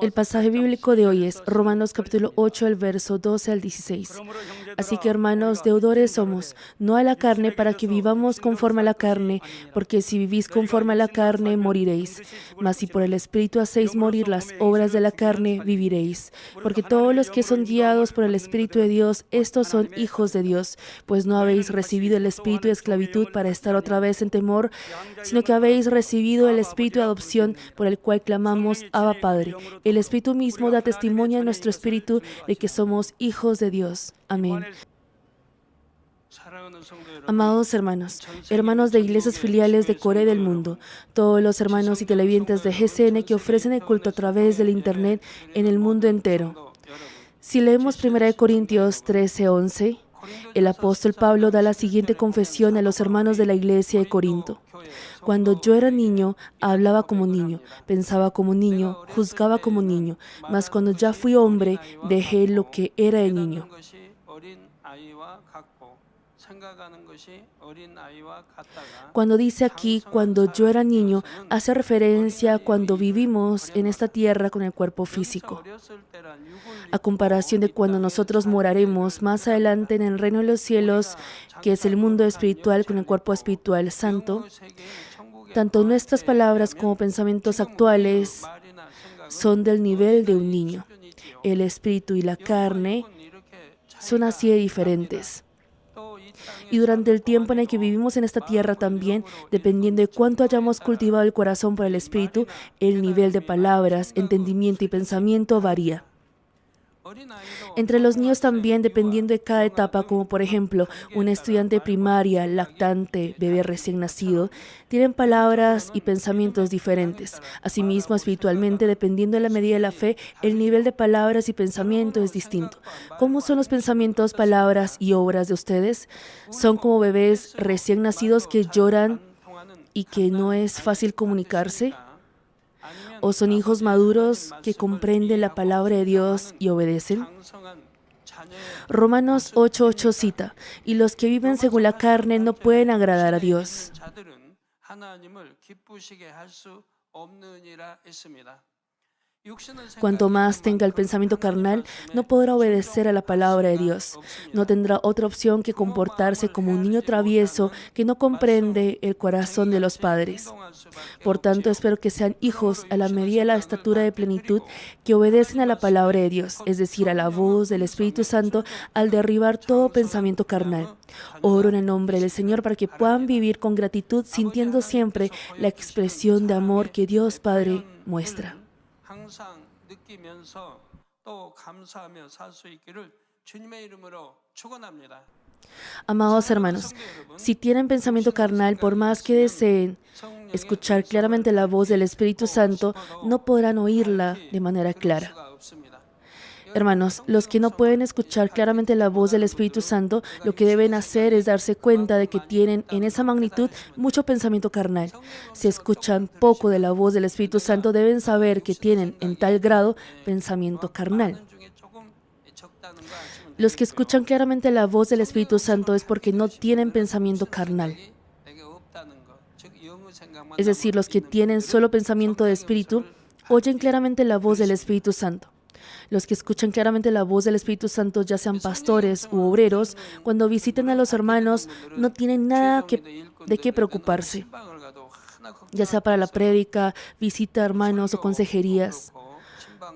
El pasaje bíblico de hoy es Romanos capítulo 8, el verso 12 al 16. Así que, hermanos, deudores somos, no a la carne, para que vivamos conforme a la carne, porque si vivís conforme a la carne, moriréis. Mas si por el Espíritu hacéis morir las obras de la carne, viviréis. Porque todos los que son guiados por el Espíritu de Dios, estos son hijos de Dios. Pues no habéis recibido el espíritu de esclavitud para estar otra vez en temor, sino que habéis recibido el espíritu de adopción, por el cual clamamos Abba Padre. El Espíritu mismo da testimonio a nuestro espíritu de que somos hijos de Dios. Amén. Amados hermanos, hermanos de iglesias filiales de Corea y del mundo, todos los hermanos y televidentes de GCN que ofrecen el culto a través del Internet en el mundo entero. Si leemos 1 Corintios 13:11, el apóstol Pablo da la siguiente confesión a los hermanos de la iglesia de Corinto. Cuando yo era niño, hablaba como niño, pensaba como niño, juzgaba como niño, mas cuando ya fui hombre, dejé lo que era de niño. Cuando dice aquí, cuando yo era niño, hace referencia a cuando vivimos en esta tierra con el cuerpo físico. A comparación de cuando nosotros moraremos más adelante en el reino de los cielos, que es el mundo espiritual con el cuerpo espiritual santo, tanto nuestras palabras como pensamientos actuales son del nivel de un niño. El espíritu y la carne son así de diferentes. Y durante el tiempo en el que vivimos en esta tierra también, dependiendo de cuánto hayamos cultivado el corazón por el espíritu, el nivel de palabras, entendimiento y pensamiento varía. Entre los niños también, dependiendo de cada etapa, como por ejemplo un estudiante primaria, lactante, bebé recién nacido, tienen palabras y pensamientos diferentes. Asimismo, espiritualmente, dependiendo de la medida de la fe, el nivel de palabras y pensamiento es distinto. ¿Cómo son los pensamientos, palabras y obras de ustedes? ¿Son como bebés recién nacidos que lloran y que no es fácil comunicarse? ¿O son hijos maduros que comprenden la palabra de Dios y obedecen? Romanos 8:8 cita, y los que viven según la carne no pueden agradar a Dios. Cuanto más tenga el pensamiento carnal, no podrá obedecer a la palabra de Dios. No tendrá otra opción que comportarse como un niño travieso que no comprende el corazón de los padres. Por tanto, espero que sean hijos a la medida de la estatura de plenitud que obedecen a la palabra de Dios, es decir, a la voz del Espíritu Santo, al derribar todo pensamiento carnal. Oro en el nombre del Señor para que puedan vivir con gratitud, sintiendo siempre la expresión de amor que Dios Padre muestra. Amados hermanos, si tienen pensamiento carnal, por más que deseen escuchar claramente la voz del Espíritu Santo, no podrán oírla de manera clara. Hermanos, los que no pueden escuchar claramente la voz del Espíritu Santo, lo que deben hacer es darse cuenta de que tienen en esa magnitud mucho pensamiento carnal. Si escuchan poco de la voz del Espíritu Santo, deben saber que tienen en tal grado pensamiento carnal. Los que escuchan claramente la voz del Espíritu Santo es porque no tienen pensamiento carnal. Es decir, los que tienen solo pensamiento de espíritu, oyen claramente la voz del Espíritu Santo. Los que escuchan claramente la voz del Espíritu Santo, ya sean pastores u obreros, cuando visiten a los hermanos, no tienen nada de qué preocuparse. Ya sea para la prédica, visita a hermanos o consejerías.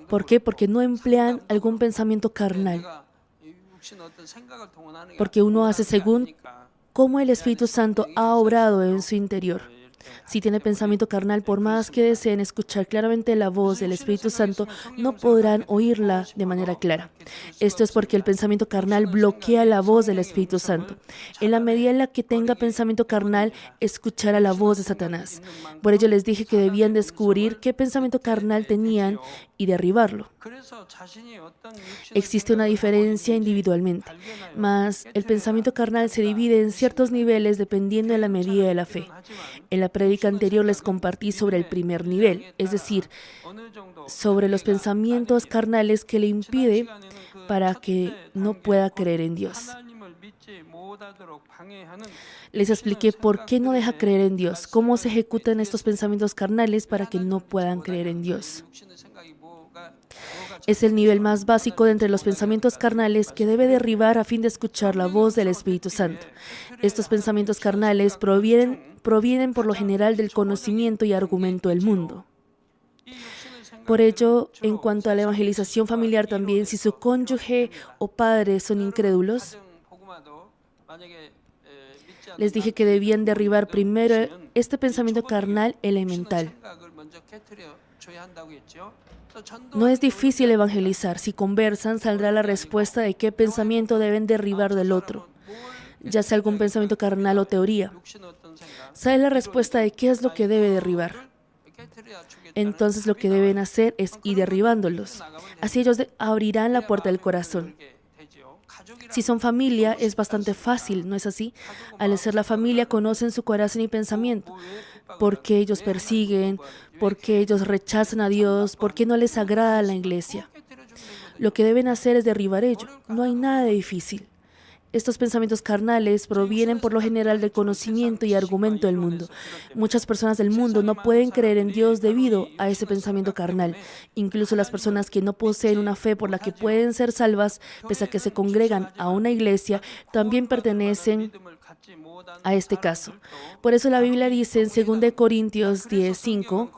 ¿Por qué? Porque no emplean algún pensamiento carnal. Porque uno hace según cómo el Espíritu Santo ha obrado en su interior. Si tiene pensamiento carnal, por más que deseen escuchar claramente la voz del Espíritu Santo, no podrán oírla de manera clara. Esto es porque el pensamiento carnal bloquea la voz del Espíritu Santo. En la medida en la que tenga pensamiento carnal, escuchará la voz de Satanás. Por ello les dije que debían descubrir qué pensamiento carnal tenían y derribarlo. Existe una diferencia individualmente, mas el pensamiento carnal se divide en ciertos niveles dependiendo de la medida de la fe. En la prédica anterior les compartí sobre el primer nivel, es decir, sobre los pensamientos carnales que le impide para que no pueda creer en Dios. Les expliqué por qué no deja creer en Dios, cómo se ejecutan estos pensamientos carnales para que no puedan creer en Dios. Es el nivel más básico de entre los pensamientos carnales que debe derribar a fin de escuchar la voz del Espíritu Santo. Estos pensamientos carnales provienen por lo general del conocimiento y argumento del mundo. Por ello, en cuanto a la evangelización familiar también, si su cónyuge o padre son incrédulos, les dije que debían derribar primero este pensamiento carnal elemental. No es difícil evangelizar. Si conversan, saldrá la respuesta de qué pensamiento deben derribar del otro, ya sea algún pensamiento carnal o teoría. Sale la respuesta de qué es lo que debe derribar. Entonces lo que deben hacer es ir derribándolos. Así ellos abrirán la puerta del corazón. Si son familia, es bastante fácil, ¿no es así? Al ser la familia, conocen su corazón y pensamiento. ¿Por qué ellos persiguen? ¿Por qué ellos rechazan a Dios? ¿Por qué no les agrada la iglesia? Lo que deben hacer es derribar ello. No hay nada de difícil. Estos pensamientos carnales provienen por lo general del conocimiento y argumento del mundo. Muchas personas del mundo no pueden creer en Dios debido a ese pensamiento carnal. Incluso las personas que no poseen una fe por la que pueden ser salvas, pese a que se congregan a una iglesia, también pertenecen a este caso. Por eso la Biblia dice en 2 Corintios 10:5,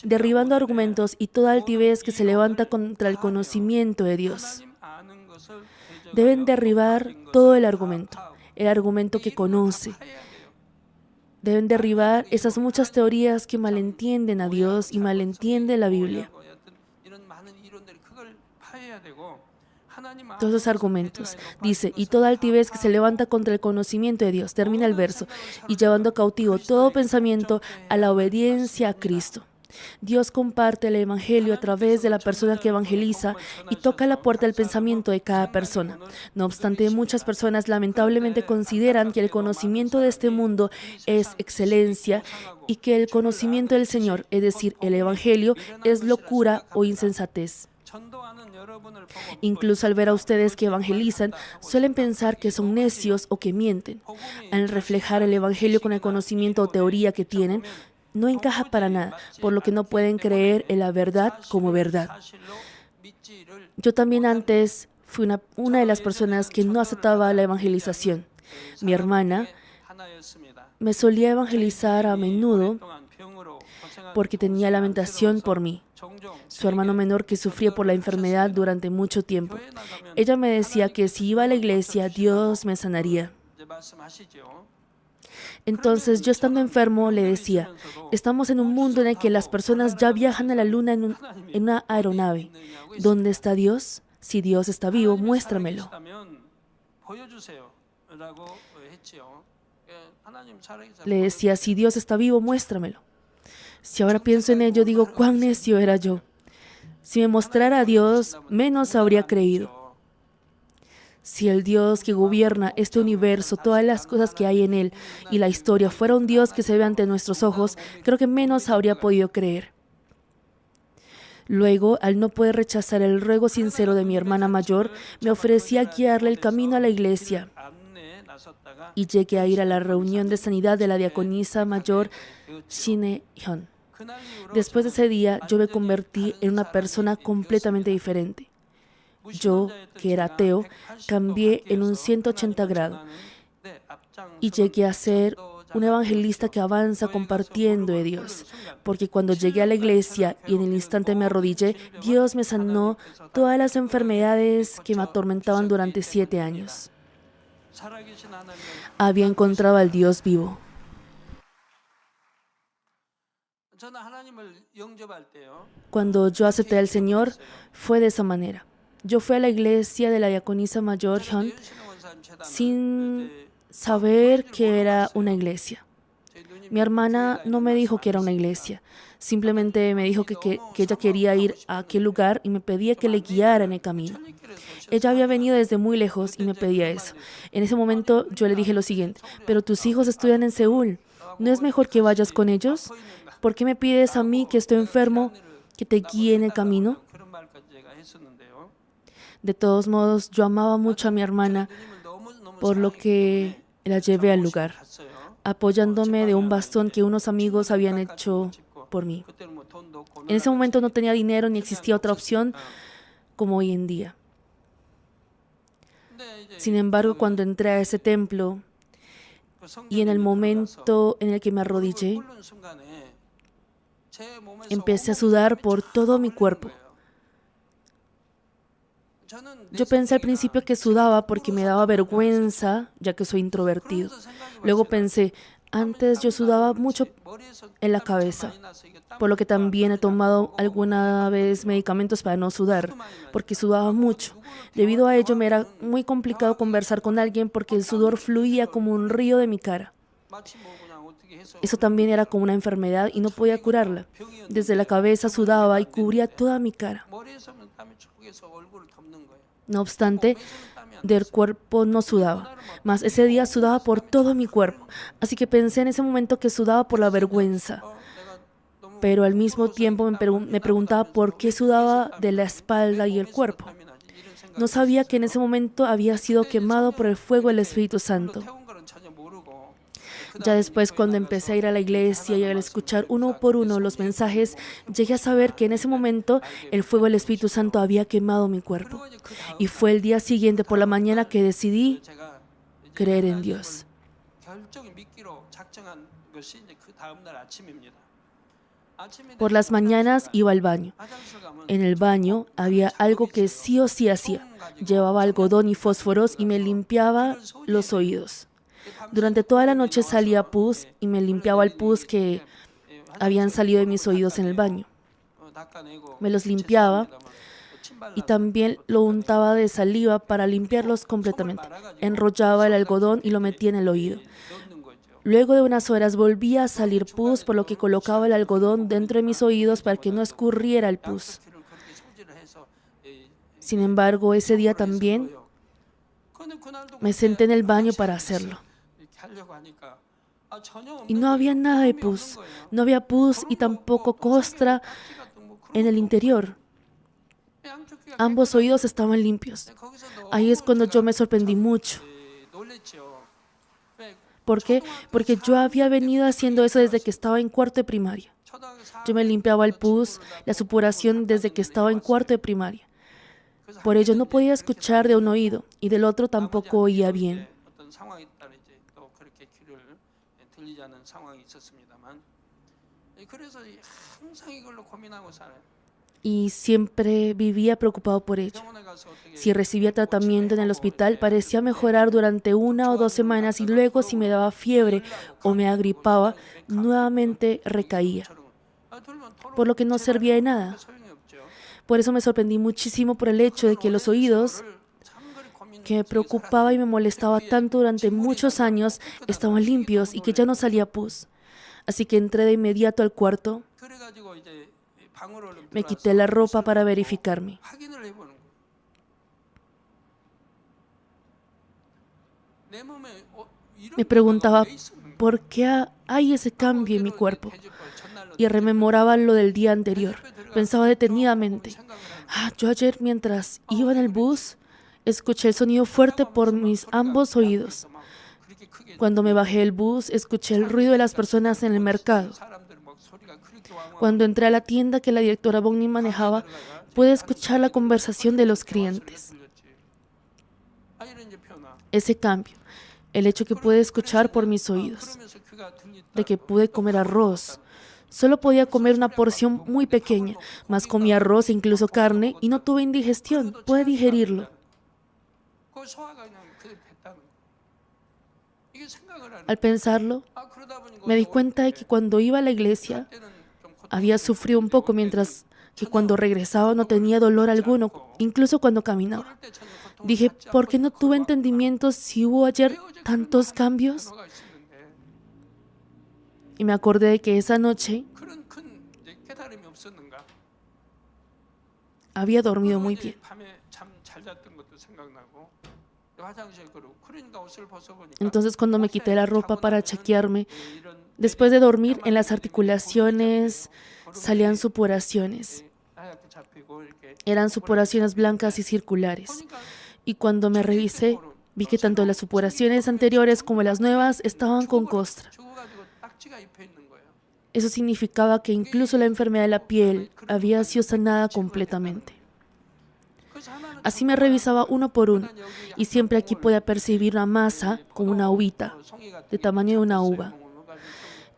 derribando argumentos y toda altivez que se levanta contra el conocimiento de Dios. Deben derribar todo el argumento que conoce. Deben derribar esas muchas teorías que malentienden a Dios y malentienden la Biblia. Todos los argumentos. Dice, y toda altivez que se levanta contra el conocimiento de Dios. Termina el verso. Y llevando cautivo todo pensamiento a la obediencia a Cristo. Dios comparte el evangelio a través de la persona que evangeliza y toca la puerta del pensamiento de cada persona. No obstante, muchas personas lamentablemente consideran que el conocimiento de este mundo es excelencia y que el conocimiento del Señor, es decir, el evangelio, es locura o insensatez. Incluso al ver a ustedes que evangelizan, suelen pensar que son necios o que mienten. Al reflejar el evangelio con el conocimiento o teoría que tienen, no encaja para nada, por lo que no pueden creer en la verdad como verdad. Yo también antes fui una de las personas que no aceptaba la evangelización. Mi hermana me solía evangelizar a menudo porque tenía lamentación por mí. Su hermano menor que sufría por la enfermedad durante mucho tiempo. Ella me decía que si iba a la iglesia, Dios me sanaría. Entonces, yo estando enfermo, le decía, estamos en un mundo en el que las personas ya viajan a la luna en una aeronave. ¿Dónde está Dios? Si Dios está vivo, muéstramelo. Le decía, si Dios está vivo, muéstramelo. Si ahora pienso en ello, digo, cuán necio era yo. Si me mostrara a Dios, menos habría creído. Si el Dios que gobierna este universo, todas las cosas que hay en él y la historia fuera un Dios que se ve ante nuestros ojos, creo que menos habría podido creer. Luego, al no poder rechazar el ruego sincero de mi hermana mayor, me ofrecí a guiarle el camino a la iglesia y llegué a ir a la reunión de sanidad de la diaconisa mayor Shin-Hyun. Después de ese día, yo me convertí en una persona completamente diferente. Yo, que era ateo, cambié en un 180 grados y llegué a ser un evangelista que avanza compartiendo de Dios. Porque cuando llegué a la iglesia y en el instante me arrodillé, Dios me sanó todas las enfermedades que me atormentaban durante 7 años. Había encontrado al Dios vivo. Cuando yo acepté al Señor, fue de esa manera. Yo fui a la iglesia de la diaconisa mayor Hyun sin saber que era una iglesia. Mi hermana no me dijo que era una iglesia. Simplemente me dijo que ella quería ir a aquel lugar y me pedía que le guiara en el camino. Ella había venido desde muy lejos y me pedía eso. En ese momento yo le dije lo siguiente, pero tus hijos estudian en Seúl. ¿No es mejor que vayas con ellos? ¿Por qué me pides a mí, que estoy enfermo, que te guíe en el camino? De todos modos, yo amaba mucho a mi hermana por lo que la llevé al lugar, apoyándome de un bastón que unos amigos habían hecho por mí. En ese momento no tenía dinero ni existía otra opción como hoy en día. Sin embargo, cuando entré a ese templo y en el momento en el que me arrodillé, empecé a sudar por todo mi cuerpo. Yo pensé al principio que sudaba porque me daba vergüenza, ya que soy introvertido. Luego pensé, antes yo sudaba mucho en la cabeza, por lo que también he tomado alguna vez medicamentos para no sudar, porque sudaba mucho. Debido a ello me era muy complicado conversar con alguien porque el sudor fluía como un río de mi cara. Eso también era como una enfermedad y no podía curarla. Desde la cabeza sudaba y cubría toda mi cara. No obstante, del cuerpo no sudaba, mas ese día sudaba por todo mi cuerpo. Así que pensé en ese momento que sudaba por la vergüenza. Pero al mismo tiempo me preguntaba por qué sudaba de la espalda y el cuerpo. No sabía que en ese momento había sido quemado por el fuego del Espíritu Santo. Ya después, cuando empecé a ir a la iglesia y al escuchar uno por uno los mensajes, llegué a saber que en ese momento el fuego del Espíritu Santo había quemado mi cuerpo. Y fue el día siguiente por la mañana que decidí creer en Dios. Por las mañanas iba al baño. En el baño había algo que sí o sí hacía. Llevaba algodón y fósforos y me limpiaba los oídos. Durante toda la noche salía pus y me limpiaba el pus que habían salido de mis oídos en el baño. Me los limpiaba y también lo untaba de saliva para limpiarlos completamente. Enrollaba el algodón y lo metía en el oído. Luego de unas horas volvía a salir pus, por lo que colocaba el algodón dentro de mis oídos para que no escurriera el pus. Sin embargo, ese día también me senté en el baño para hacerlo. Y no había nada de pus. No había pus y tampoco costra en el interior. Ambos oídos estaban limpios. Ahí es cuando yo me sorprendí mucho. ¿Por qué? Porque yo había venido haciendo eso desde que estaba en cuarto de primaria. Yo me limpiaba el pus, la supuración desde que estaba en cuarto de primaria. Por ello no podía escuchar de un oído y del otro tampoco oía bien. Y siempre vivía preocupado por ello. Si recibía tratamiento en el hospital, parecía mejorar durante 1 o 2 semanas y luego, si me daba fiebre o me agripaba, nuevamente recaía, por lo que no servía de nada. Por eso me sorprendí muchísimo por el hecho de que los oídos, que me preocupaba y me molestaba tanto durante muchos años, estaban limpios y que ya no salía pus. Así que entré de inmediato al cuarto. Me quité la ropa para verificarme. Me preguntaba, ¿por qué hay ese cambio en mi cuerpo? Y rememoraba lo del día anterior. Pensaba detenidamente, yo ayer mientras iba en el bus, escuché el sonido fuerte por mis ambos oídos. Cuando me bajé del bus, escuché el ruido de las personas en el mercado. Cuando entré a la tienda que la directora Bonnie manejaba, pude escuchar la conversación de los clientes. Ese cambio, el hecho que pude escuchar por mis oídos, de que pude comer arroz. Solo podía comer una porción muy pequeña, mas comí arroz e incluso carne y no tuve indigestión, pude digerirlo. Al pensarlo, me di cuenta de que cuando iba a la iglesia había sufrido un poco, mientras que cuando regresaba no tenía dolor alguno, incluso cuando caminaba. Dije, ¿por qué no tuve entendimiento si hubo ayer tantos cambios? Y me acordé de que esa noche había dormido muy bien. Entonces, cuando me quité la ropa para chequearme, después de dormir, en las articulaciones salían supuraciones. Eran supuraciones blancas y circulares. Y cuando me revisé, Vi que tanto las supuraciones anteriores como las nuevas estaban con costra. Eso significaba que incluso la enfermedad de la piel había sido sanada completamente. Así me revisaba uno por uno y siempre aquí podía percibir una masa como una uvita, de tamaño de una uva.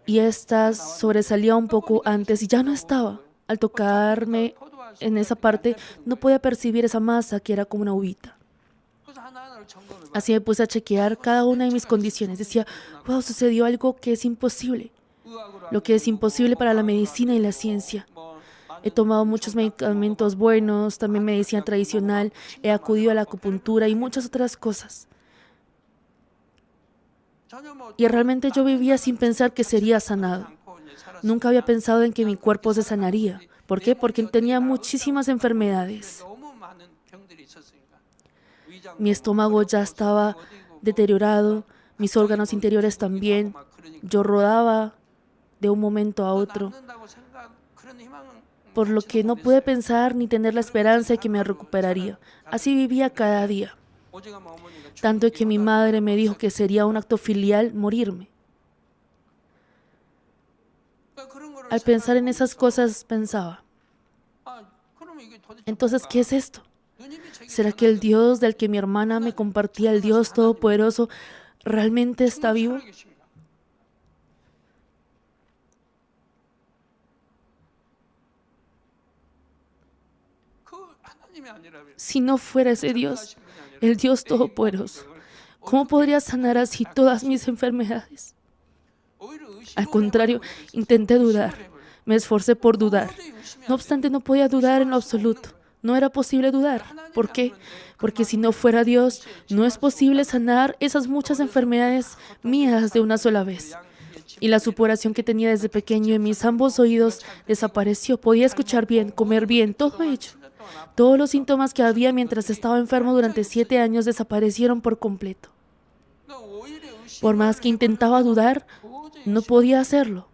Y esta sobresalía un poco antes y ya no estaba. Al tocarme en esa parte no podía percibir esa masa que era como una uvita. Así me puse a chequear cada una de mis condiciones. Decía, wow, sucedió algo que es imposible. Lo que es imposible para la medicina y la ciencia. He tomado muchos medicamentos buenos, también medicina tradicional, he acudido a la acupuntura y muchas otras cosas. Y realmente yo vivía sin pensar que sería sanado. Nunca había pensado en que mi cuerpo se sanaría. ¿Por qué? Porque tenía muchísimas enfermedades. Mi estómago ya estaba deteriorado, mis órganos interiores también. Yo rodaba de un momento a otro, por lo que no pude pensar ni tener la esperanza de que me recuperaría. Así vivía cada día. Tanto que mi madre me dijo que sería un acto filial morirme. Al pensar en esas cosas pensaba, entonces, ¿qué es esto? ¿Será que el Dios del que mi hermana me compartía, el Dios Todopoderoso, realmente está vivo? Si no fuera ese Dios, el Dios Todopoderoso, ¿cómo podría sanar así todas mis enfermedades? Al contrario, intenté dudar. Me esforcé por dudar. No obstante, no podía dudar en lo absoluto. No era posible dudar. ¿Por qué? Porque si no fuera Dios, no es posible sanar esas muchas enfermedades mías de una sola vez. Y la supuración que tenía desde pequeño en mis ambos oídos desapareció. Podía escuchar bien, comer bien, todo ello. Todos los síntomas que había mientras estaba enfermo durante 7 años desaparecieron por completo. Por más que intentaba dudar, no podía hacerlo.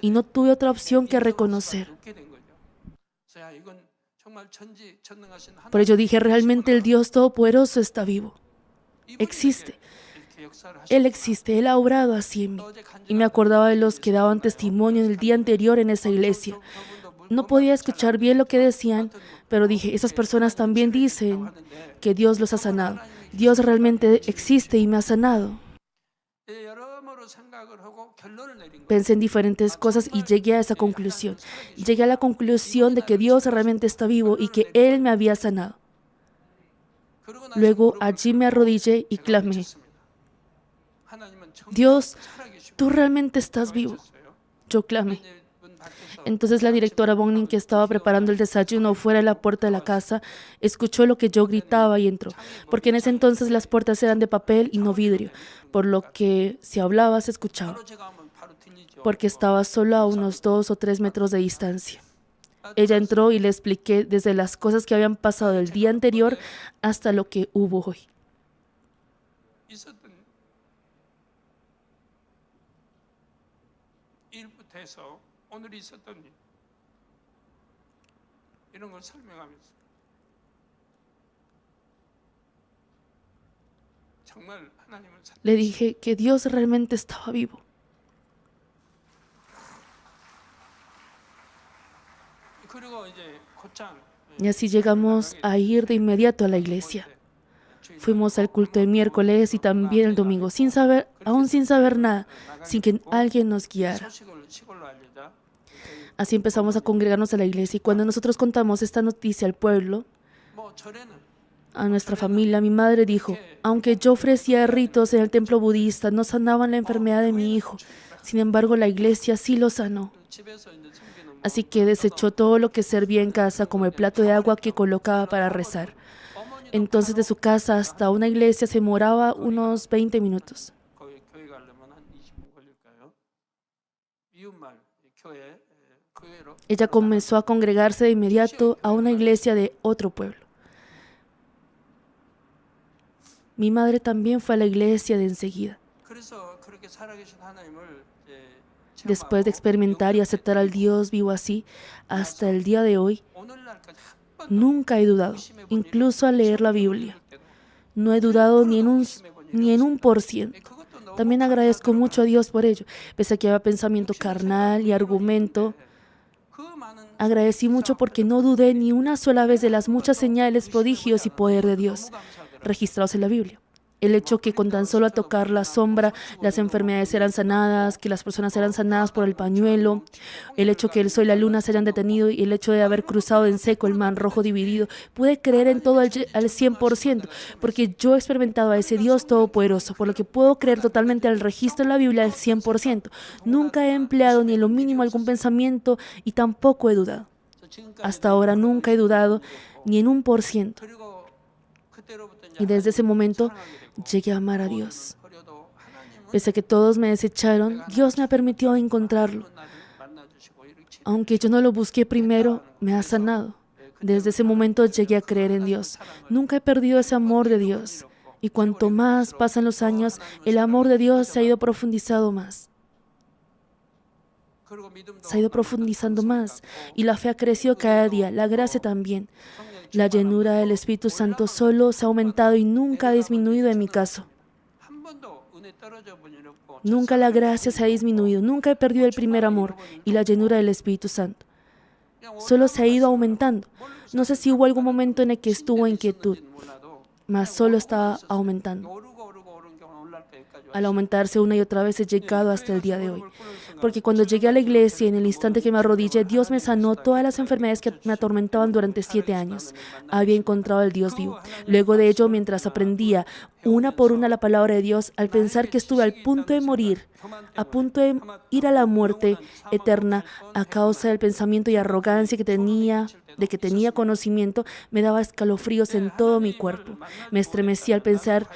Y no tuve otra opción que reconocer. Por ello dije, realmente el Dios Todopoderoso está vivo. Existe. Él existe, Él ha obrado así en mí. Y me acordaba de los que daban testimonio en el día anterior en esa iglesia. No podía escuchar bien lo que decían, pero dije, esas personas también dicen que Dios los ha sanado. Dios realmente existe y me ha sanado. Pensé en diferentes cosas y llegué a esa conclusión. Llegué a la conclusión de que Dios realmente está vivo y que Él me había sanado. Luego allí me arrodillé y clamé, Dios, tú realmente estás vivo. Yo clamé. Entonces la directora Bonning, que estaba preparando el desayuno fuera de la puerta de la casa, escuchó lo que yo gritaba y entró, porque en ese entonces las puertas eran de papel y no vidrio, por lo que si hablaba se escuchaba, porque estaba solo a unos 2 o 3 metros de distancia. Ella entró y le expliqué desde las cosas que habían pasado el día anterior hasta lo que hubo hoy. Le dije que Dios realmente estaba vivo. Y así llegamos a ir de inmediato a la iglesia. Fuimos al culto de miércoles y también el domingo, aún sin saber nada, sin que alguien nos guiara. Así empezamos a congregarnos a la iglesia y cuando nosotros contamos esta noticia al pueblo, a nuestra familia, mi madre dijo, aunque yo ofrecía ritos en el templo budista, no sanaban la enfermedad de mi hijo. Sin embargo, la iglesia sí lo sanó. Así que desechó todo lo que servía en casa, como el plato de agua que colocaba para rezar. Entonces de su casa hasta una iglesia se demoraba unos 20 minutos. Ella comenzó a congregarse de inmediato a una iglesia de otro pueblo. Mi madre también fue a la iglesia de enseguida. Después de experimentar y aceptar al Dios vivo así, hasta el día de hoy, nunca he dudado, incluso al leer la Biblia. No he dudado ni en un por ciento. También agradezco mucho a Dios por ello. Pese a que había pensamiento carnal y argumento, agradecí mucho porque no dudé ni una sola vez de las muchas señales, prodigios y poder de Dios registrados en la Biblia. El hecho que con tan solo tocar la sombra las enfermedades eran sanadas, que las personas eran sanadas por el pañuelo, el hecho que el sol y la luna se hayan detenido y el hecho de haber cruzado en seco el mar rojo dividido, pude creer en todo al 100%, porque yo he experimentado a ese Dios todopoderoso, por lo que puedo creer totalmente al registro en la Biblia al 100%. Nunca he empleado ni en lo mínimo algún pensamiento y tampoco he dudado. Hasta ahora nunca he dudado ni en un por ciento. Y desde ese momento llegué a amar a Dios. Pese a que todos me desecharon, Dios me ha permitido encontrarlo. Aunque yo no lo busqué primero, me ha sanado. Desde ese momento llegué a creer en Dios. Nunca he perdido ese amor de Dios. Y cuanto más pasan los años, el amor de Dios se ha ido profundizando más. Se ha ido profundizando más. Y la fe ha crecido cada día, la gracia también. La llenura del Espíritu Santo solo se ha aumentado y nunca ha disminuido en mi caso. Nunca la gracia se ha disminuido, nunca he perdido el primer amor y la llenura del Espíritu Santo. Solo se ha ido aumentando. No sé si hubo algún momento en el que estuvo en quietud, mas solo estaba aumentando. Al aumentarse una y otra vez he llegado hasta el día de hoy. Porque cuando llegué a la iglesia, en el instante que me arrodillé, Dios me sanó todas las enfermedades que me atormentaban durante 7 años. Había encontrado al Dios vivo. Luego de ello, mientras aprendía una por una la palabra de Dios, al pensar que estuve al punto de morir, a punto de ir a la muerte eterna a causa del pensamiento y arrogancia de que tenía conocimiento, me daba escalofríos en todo mi cuerpo. Me estremecí al pensar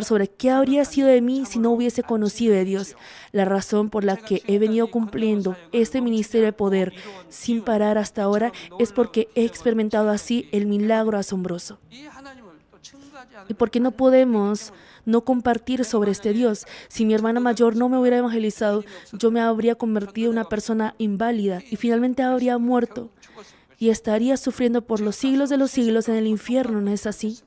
sobre qué habría sido de mí si no hubiese conocido de Dios. La razón por la que he venido cumpliendo este ministerio de poder sin parar hasta ahora es porque he experimentado así el milagro asombroso. Y porque no podemos no compartir sobre este Dios. Si mi hermana mayor no me hubiera evangelizado, yo me habría convertido en una persona inválida y finalmente habría muerto y estaría sufriendo por los siglos de los siglos en el infierno, ¿no es así?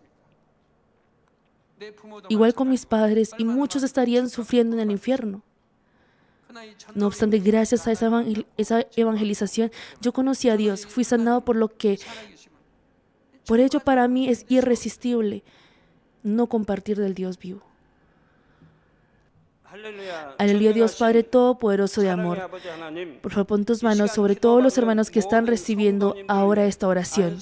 Igual con mis padres, y muchos estarían sufriendo en el infierno. No obstante, gracias a esa evangelización, yo conocí a Dios, fui sanado por ello para mí es irresistible no compartir del Dios vivo. Aleluya, Dios Padre Todopoderoso de amor. Por favor, pon tus manos sobre todos los hermanos que están recibiendo ahora esta oración.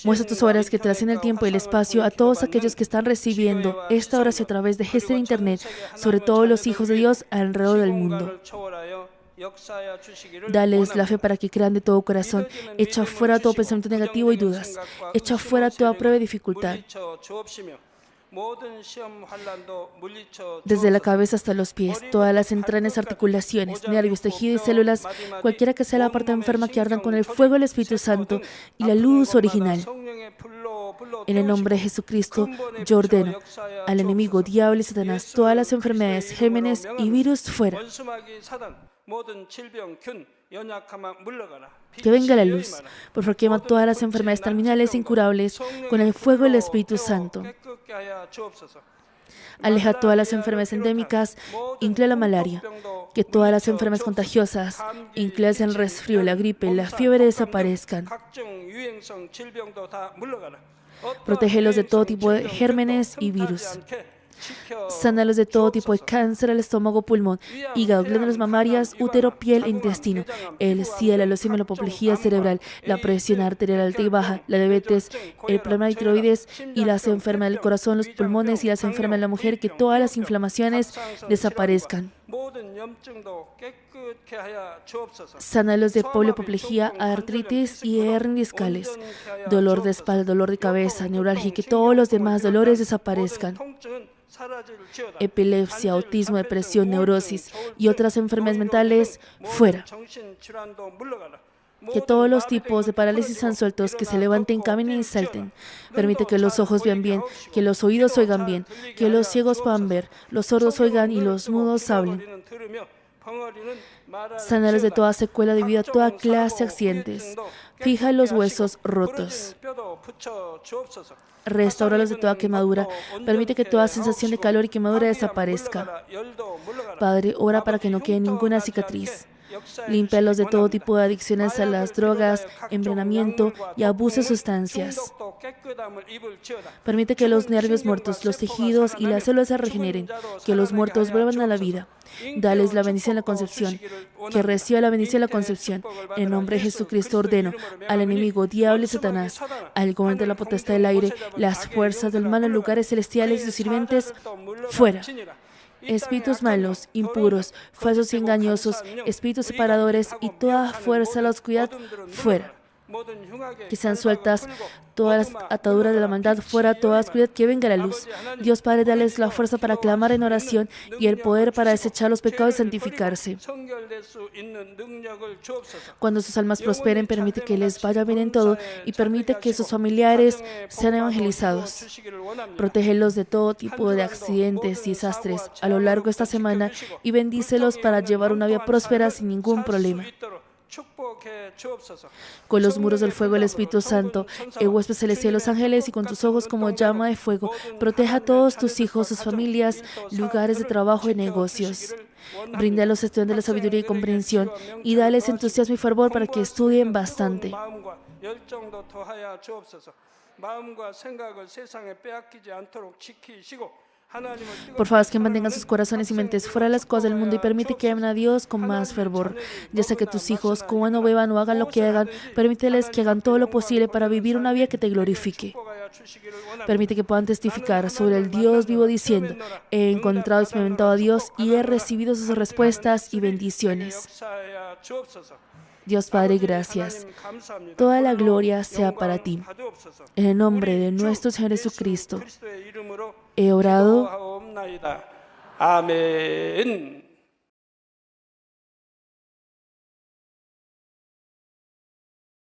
Muestra tus obras que trascienden el tiempo y el espacio a todos aquellos que están recibiendo esta oración a través de este internet, sobre todos los hijos de Dios alrededor del mundo. Dales la fe para que crean de todo corazón. Echa fuera todo pensamiento negativo y dudas. Echa fuera toda prueba y dificultad. Desde la cabeza hasta los pies, todas las entrañas, articulaciones, nervios, tejido y células, cualquiera que sea la parte enferma, que ardan con el fuego del Espíritu Santo y la luz original. En el nombre de Jesucristo, yo ordeno al enemigo, diablo y Satanás, todas las enfermedades, gérmenes y virus fuera. Que venga la luz. Por favor, quema todas las enfermedades terminales e incurables con el fuego del Espíritu Santo. Aleja todas las enfermedades endémicas, incluye la malaria. Que todas las enfermedades contagiosas, incluidas el resfrío, la gripe, la fiebre, desaparezcan. Protégelos de todo tipo de gérmenes y virus. Sánalos de todo tipo de cáncer al estómago, pulmón, hígado, glándulas mamarias, útero, piel e intestino, el SIDA, la leucemia, la apoplejía cerebral, la presión arterial alta y baja, la diabetes, el problema de tiroides y las enfermedades del corazón, los pulmones y las enfermedades de la mujer, que todas las inflamaciones desaparezcan. Sánalos de polio, apoplejía, artritis y hernias discales, dolor de espalda, dolor de cabeza, neuralgia, y que todos los demás dolores desaparezcan. Epilepsia, autismo, depresión, neurosis y otras enfermedades mentales, fuera. Que todos los tipos de parálisis sean sueltos, que se levanten, caminen y salten. Permite que los ojos vean bien, que los oídos oigan bien, que los ciegos puedan ver, los sordos oigan y los mudos hablen. Sánalos de toda secuela debido a toda clase de accidentes. Fija los huesos rotos. Restáuralos de toda quemadura. Permite que toda sensación de calor y quemadura desaparezca. Padre, ora para que no quede ninguna cicatriz. Límpialos de todo tipo de adicciones a las drogas, envenenamiento y abuso de sustancias. Permite que los nervios muertos, los tejidos y las células se regeneren, que los muertos vuelvan a la vida. Dales la bendición de la concepción, que reciba la bendición de la concepción. En nombre de Jesucristo ordeno al enemigo, diablo y Satanás, al gobernante de la potestad del aire, las fuerzas del mal en lugares celestiales y sus sirvientes, fuera. Espíritus malos, impuros, falsos y engañosos, espíritus separadores y toda fuerza de la oscuridad, fuera. Que sean sueltas todas las ataduras de la maldad, fuera toda oscuridad, que venga la luz. Dios Padre, dales la fuerza para clamar en oración y el poder para desechar los pecados y santificarse. Cuando sus almas prosperen, permite que les vaya bien en todo y permite que sus familiares sean evangelizados. Protégelos de todo tipo de accidentes y desastres a lo largo de esta semana y bendícelos para llevar una vida próspera sin ningún problema. Con los muros del fuego del Espíritu Santo, el huésped celestial, los ángeles y con tus ojos como llama de fuego, proteja a todos tus hijos, sus familias, lugares de trabajo y negocios. Brinda a los estudiantes la sabiduría y comprensión y dales entusiasmo y fervor para que estudien bastante. Por favor, que mantengan sus corazones y mentes fuera de las cosas del mundo y permite que amen a Dios con más fervor. Ya sea que tus hijos coman o beban o hagan lo que hagan, permíteles que hagan todo lo posible para vivir una vida que te glorifique. Permite que puedan testificar sobre el Dios vivo diciendo: he encontrado y experimentado a Dios y he recibido sus respuestas y bendiciones. Dios Padre, gracias. Toda la gloria sea para ti. En el nombre de nuestro Señor Jesucristo, he orado. 아멘.